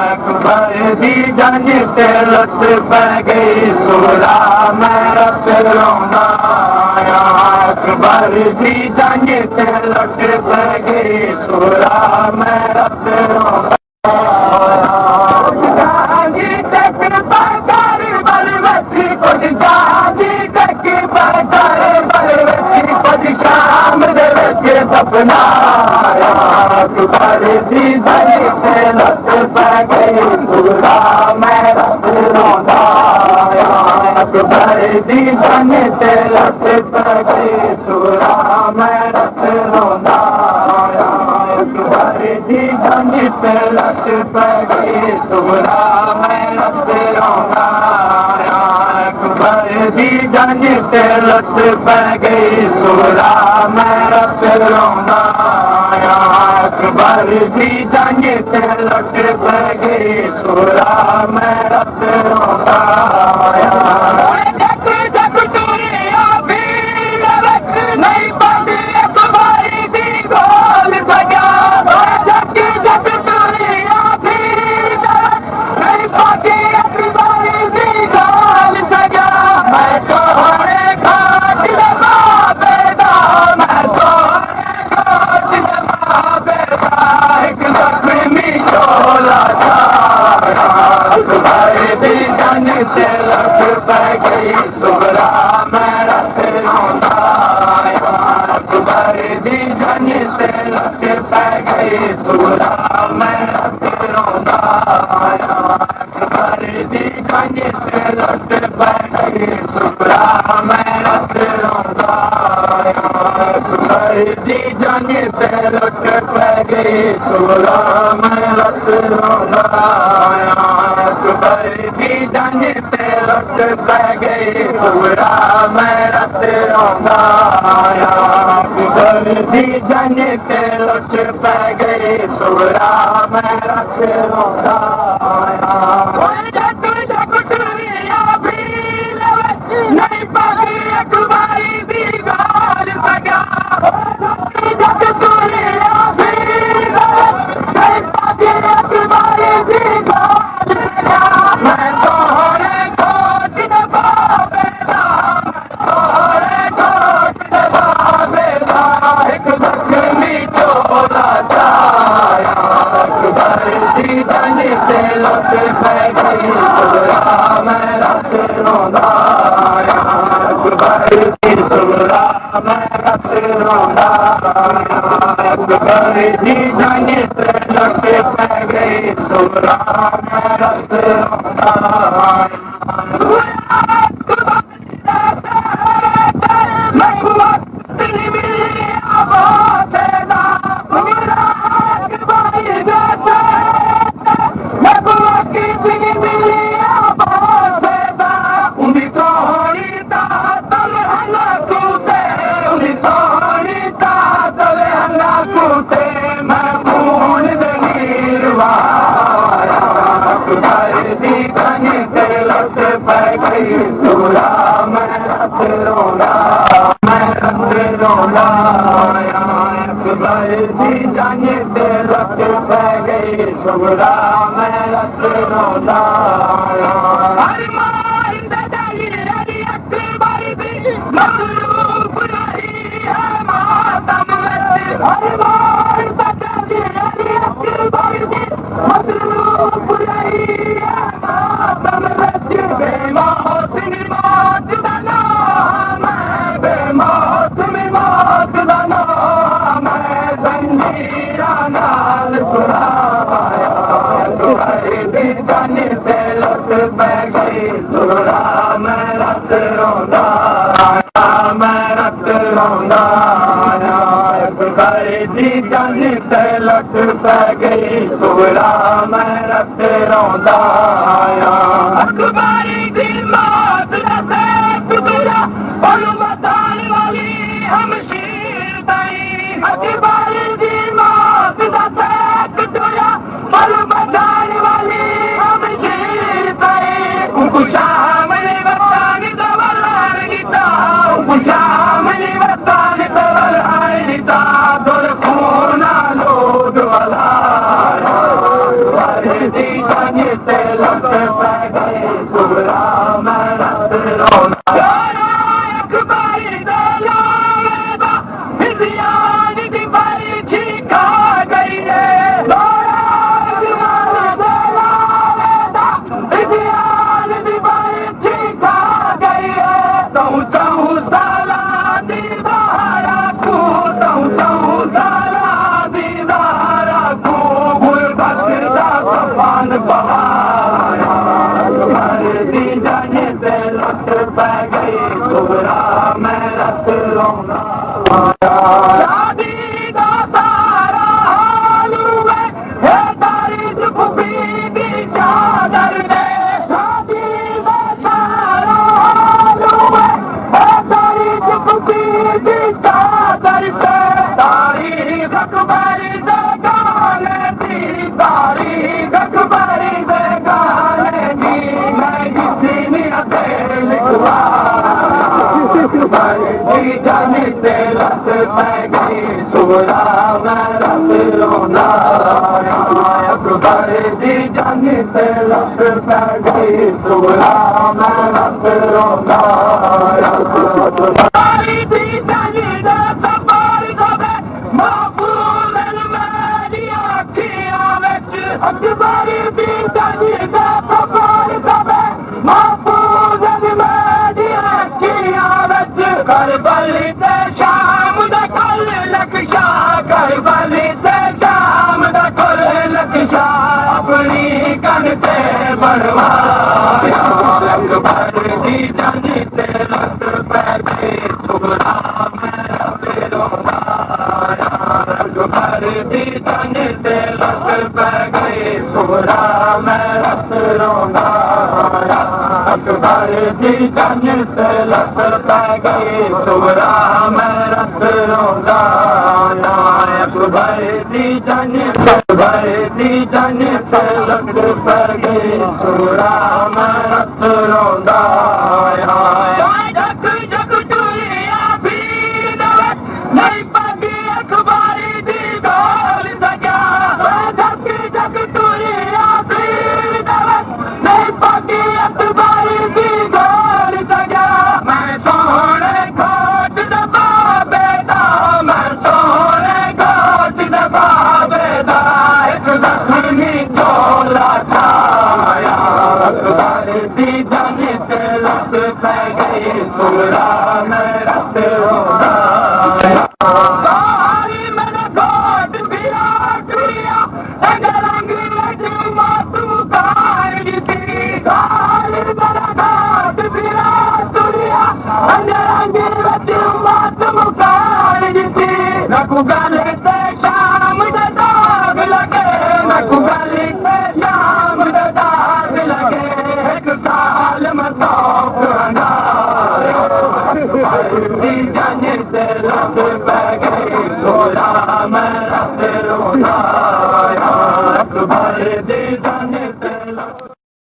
अकबर दी जंग ते लत पै गई सूरा मैं रत रोंदा अकबर दी जंग ते लत पै गई सूरा मैं रत रोंदा सपना अकबर दी जंग ते लत पै गई सूरा मैं रत रोंदा अकबर दी जंग ते लत पै गई सूरा मैं रत रोंदा अकबर दी जंग ते लत पै गई सूरा मैं रत रोंदा अकबर दी जंग ते लत पै गई सूरा मैं रत रोंदा अकबर दी जंग ते लत पै गई सूरा मैं रत रोंदा नहीं पाती अकबर दी गोल सजा नहीं पाती अकबर दी गोल सजा मैं तोहरे घाट लगा बेदा मैं तोहरे घाट लगा बेदा एक जख्मी चोला था अकबर दी जंग ते लत पै गई सूरा मैं रत रोंदा अकबर दी जंग ते लत पै गई सूरा मैं रत रोंदा अकबर दी जंग ते लत पै गई सूरा मैं रत रोंदा अकबर दी जंग ते लत पै गई सूरा मैं रत रोंदा अकबर दी जंग ते लत पै गई सूरा मैं रत रोंदा अकबर दी जंग ते लत पै गई सूरा मैं रत रोंदा नहीं पाती अकबर दी गोल सजा नहीं पाती अकबर दी गोल सजा मैं तोहरे घाट दबा बेदा तोहरे घाट दबा बेदा एक जख्मी चोला छाया अकबर दी जंग ते लत पै गई सूरा मैं रत रोंदा अकबर दी सूरा मैं रत रोंदा अकबर दी जंग ते लत पै गई सूरा मैं रत रोंदा सूरा मैं रत रोंदा मैं रत रोंदा अकबर दी जंग ते लत पै गई सूरा मैं रत रोंदा मखलूक नहीं है मातम मखलूक नहीं है मातम बेमौत मौत दा नाम बेमौत मौत दा नाम जंजीरा नाल सुनाया अकबर दी जंग ते लत पै गई सूरा मैं रत रोंदा मैं रत रोंदा अकबर दी जंग ते लत पै गई सूरा मैं रत रोंदा अकबर दी मौत दा सैफ तुरा बताने वाली हम शीर ताई अकबर दी मौत दा सैफ तुरा बताने वाली हम शीर ताई उनको शाम ने बताने दवलार गीता उनको शाम ने बताने दवलार गीता दुर खूना लोग वाला लट पै गई सुगरा मैं रत रोना अखबारी दे लावेदा हिजियान दी बारी ठीका गई है अखबारी दे लावेदा हिजियान दी बारी ठीका गई है तू तू साला दीदारा तू साला दीदारा तू गुरबत दा सफान बहाया दी जाने ते लट पै गई सुगरा मैं रत रोना शादी दा सारा हाल हुए है तारी जुबी दी चादर ने शादी दा सारा हाल हुए है तारी जुबी दी चादर पे तारीख अखबारी दे गाने दी तारीख अखबारी दे गाने दी मैं किसी नियत लिखवा अखबारी जाने ते लट पै गई सुगरा मैं रत रोना अखबारी जाने ते लट पै गई सुगरा मैं रत रोना अखबारी जाने ते सवार दबे महफूज मेरी अखियां विच अखबारी जाने ते सवार दबे महफूज मेरी अखियां विच करबली ते शाम दा कल लकशा करबली ते शाम दा कल लकशा अपनी कन ते बनवाया अखबारी जाने ते लट पै गई सुगरा मैं रत रोना अखबारी जाने ते लट पै गई सुगरा मैं रत रोना अखबारी जाने ते लट पै गई सुगरा मैं रत रोना अखबारी जाने ते लट पै गई सुगरा मैं रत रोना जग दुनिया भी नहीं पाती अखबारी दी गोल सजा जग दुनिया भी नहीं पाती अखबारी दी गोल सजा मैं सोने घाट दबा बेटा मैं सोने घाट दबा बेटा एक दखनी चोला छाया अखबारी जाने ते लट पै गई सुगरा मैं रत रोना सारी मेरे घाट फिरा दुनिया रंगी मातू कारी थी सारी मेरा घाट फिरा दुनिया रंगी मातू कारी थी नकु गले ते शाम दे दाग लगे नकु गले ते शाम दे दाग लगे एक साल में तौक जाने ते लट पै